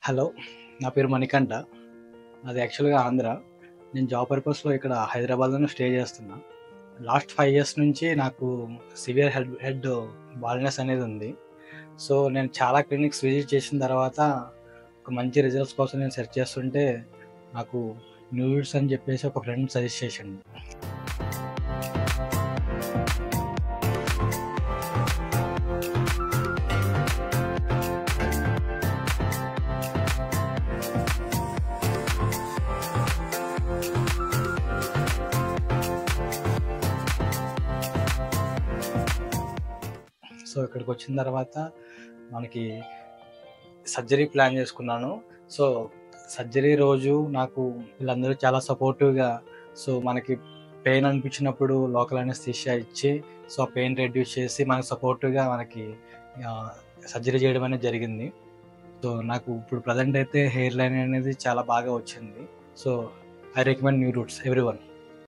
Hello. నా పేరు మణికంఠ. నాది యాక్చువల్‌గా ఆంధ్ర. నేను జాబ్ పర్పస్‌లో ఇక్కడ హైదరాబాద్‌లోనే స్టే చేస్తున్నా. లాస్ట్ 5 ఇయర్స్ నుంచి నాకు సివియర్ హెడ్ హెడ్ బాల్‌నెస్ అనేది ఉంది. సో, నేను చాలా క్లినిక్స్ విజిట్ చేసిన తర్వాత ఒక మంచి రిజల్ట్స్ కోసం నేను సెర్చ్ చేస్తుంటే నాకు న్యూట్స్ అని చెప్పేసి ఒక ఫ్రెండ్ సజెస్ట్ చేసిండు. సో, ఇక్కడికొచ్చిన తర్వాత మనకి సర్జరీ ప్లాన్ చేసుకున్నాను. సో, సర్జరీ రోజు నాకు వీళ్ళందరూ చాలా సపోర్టివ్‌గా, సో, మనకి పెయిన్ అనిపించినప్పుడు లోకల్ అనస్థీషియా ఇచ్చి, సో, ఆ పెయిన్ రెడ్యూస్ చేసి మనకు సపోర్టివ్‌గా మనకి ఆహ్, సర్జరీ చేయడం అనేది జరిగింది. సో, నాకు ఇప్పుడు ప్రెజెంట్ అయితే హెయిర్ లైన్ అనేది చాలా బాగా వచ్చింది. So, I recommend new roots everyone.